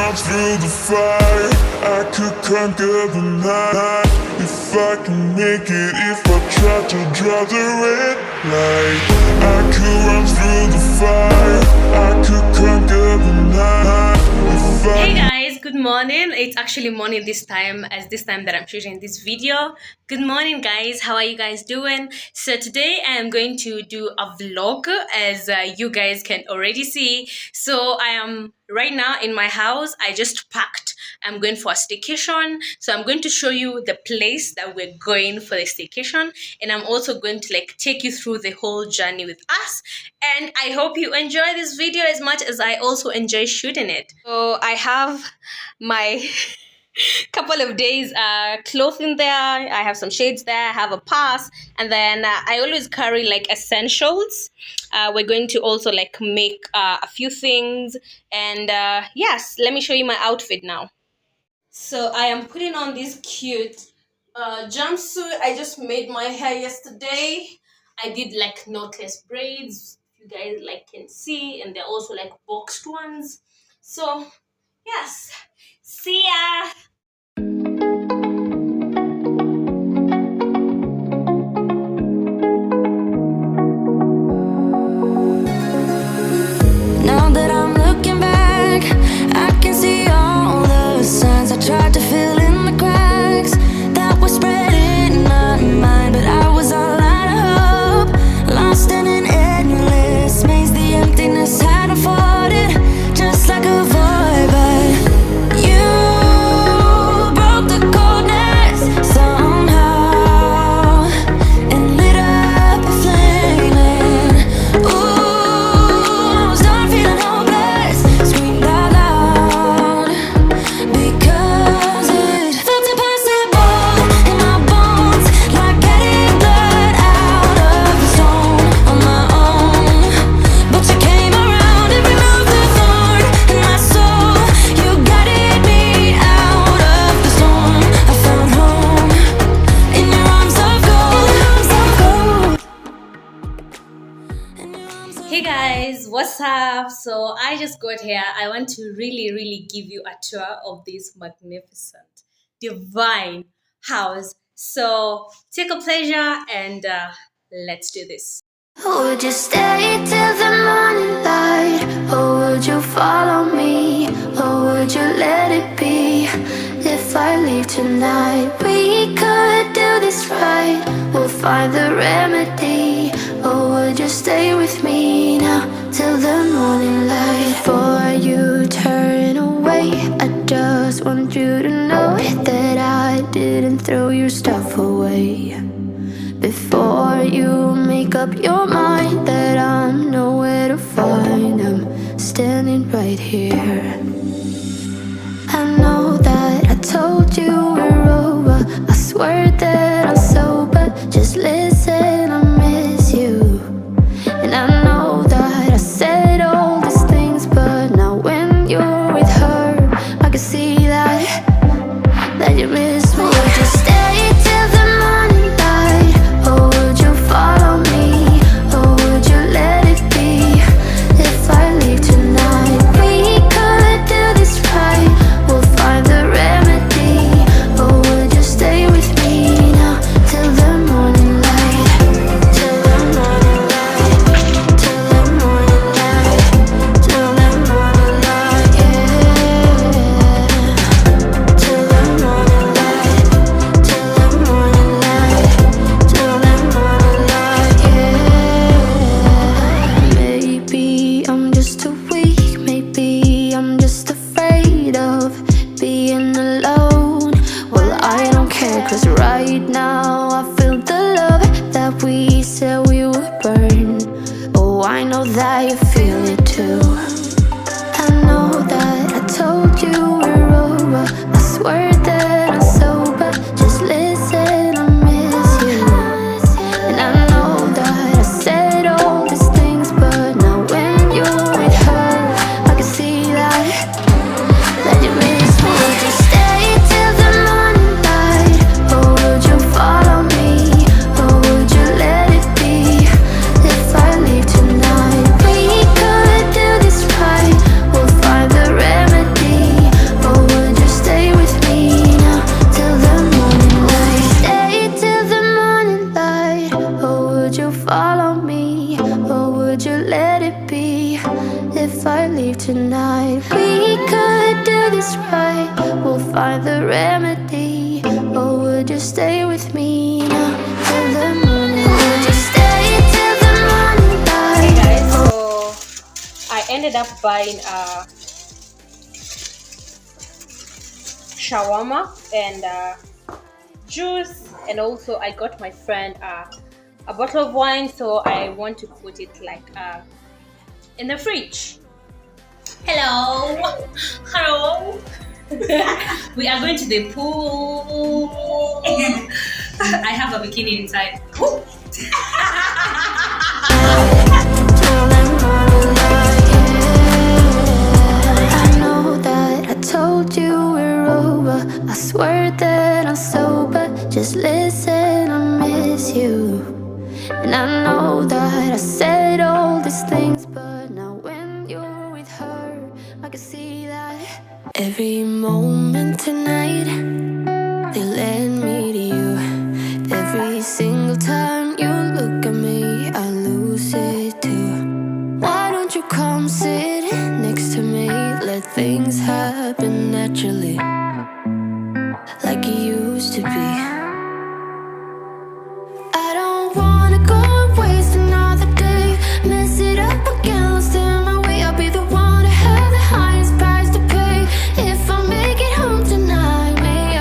run through the fire, I could conquer the night. If I can make it, if I try to draw the red light, I could run through the fire, I could conquer the night. Hey guys, good morning. It's actually morning this time, as this time that I'm shooting this video. Good morning guys, how are you guys doing? So today I am going to do a vlog, as you guys can already see. So I am right now in my house. I just packed. I'm going for a staycation, so I'm going to show you the place that we're going for the staycation, and I'm also going to take you through the whole journey with us. And I hope you enjoy this video as much as I also enjoy shooting it. So I have my couple of days clothing there. I have some shades there. I have a pass, and then I always carry essentials. We're going to also make a few things, and yes, let me show you my outfit now. So I am putting on this cute jumpsuit. I just made my hair yesterday. I did knotless braids, you guys can see, and they're also boxed ones. So yes, see ya. Now that I'm looking back, I can see all the signs I tried to fill in the cracks that were spreading in my mind, but I was all out of hope, lost in an endless maze. The emptiness had unfolded just like a void, but you broke the coldness somehow and lit up a flame. And ooh, I was done feeling hopeless, screamed out loud because it felt impossible in my bones, like getting blood out of the stone on my own. But you came around and removed the thorn in my soul. You guided me out of the storm. I found home in your arms of gold. In your arms of Hey guys, what's up? So I just got here. I want to really give you a tour of this magnificent, divine house. So take a pleasure and let's do this. Would you stay till the morning light, or would you follow me, or would you let it be? If I leave tonight, we could do this right. We'll find the remedy. Or would you stay with me now till the morning light? Before you turn away, I just want you to know that I didn't throw your stuff away. Before you make up your mind that I'm nowhere to find, I'm standing right here. I know that I told you we're over, I swear that I'm sober. Just listen, I miss you. And I know that I said all these things, but now when you're with her, I can see that you miss me. Would you stay till the morning light, or would you follow me, or would you let it be? If I leave tonight, we could do this right. We'll find the remedy. Or would you stay with me now till the morning light? Till the morning light. Till the morning light. Till the morning light, yeah. Till the morning light. Till the morning light. Till the morning light, yeah. Maybe I'm just too weak. Maybe I'm just afraid of being alone. Well, I don't care, 'cause right now I feel the love that we said we would burn. Oh, I know that you feel it too. I know that I told you we're over, I swear that I'm sober. Just listen, I miss you. And I know that I said all these things, but now when you're with her, I can see that you miss me. Would you stay till the morning light, or would you follow me, or would you let it be? If I leave tonight, we could do this right. We'll find the remedy. follow me, or would you let it be? If I leave tonight, we could do this right. We'll find the remedy, or would you stay with me now till the morning? Would you stay till the morning Hey light? guys, so I ended up buying a shawarma and juice, and also I got my friend a bottle of wine, so I want to put it like in the fridge. Hello. Hello. We are going to the pool. I have a bikini inside. Till the morning light, yeah. I know that I told you we're over. I swear that I'm sober. Just listen, I miss you. And I know that I said all these things, but now when you're with her, I can see that every moment tonight they led me to you. Every single time you look at me, I lose it too. Why don't you come sit next to me? Let things happen naturally, like it used to be. I don't wanna go and waste another day, mess it up again, lost in my way. I'll be the one to have the highest price to pay if I make it home tonight. Maybe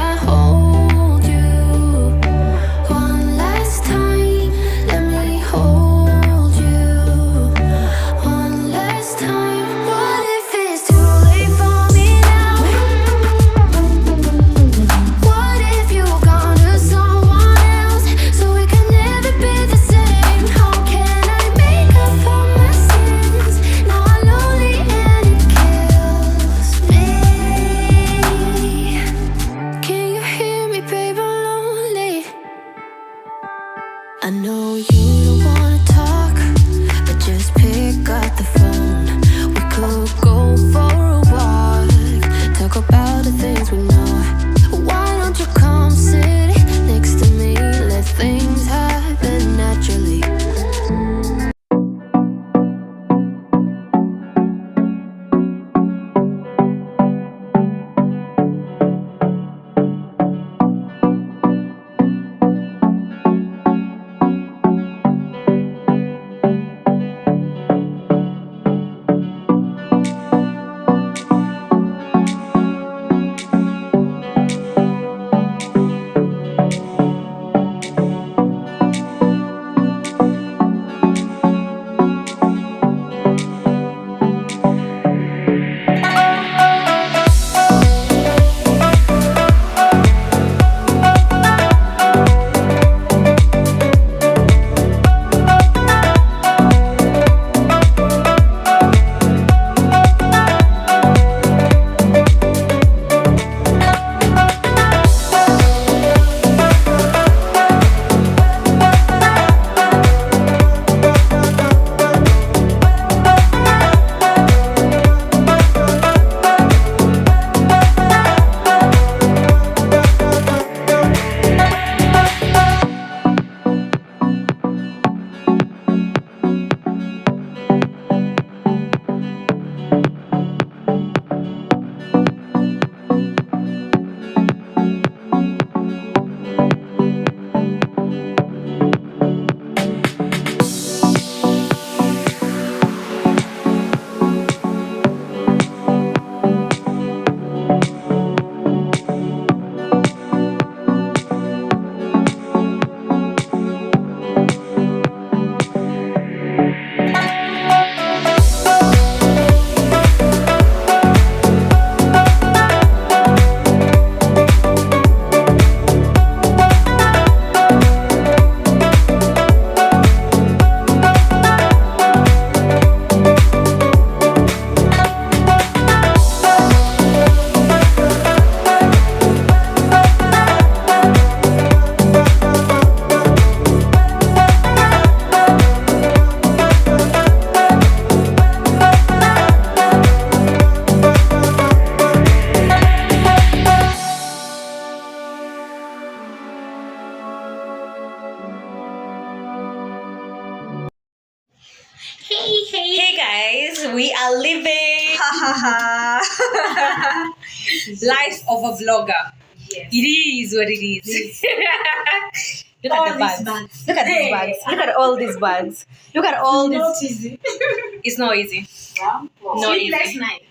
we are living. Life of a vlogger. Yes. It is what it is. Look All at the these bags. bags. Look at these Hey. bags. Look at all these bags. Look at all Not this. easy. It's not easy. No Sleepless easy. night.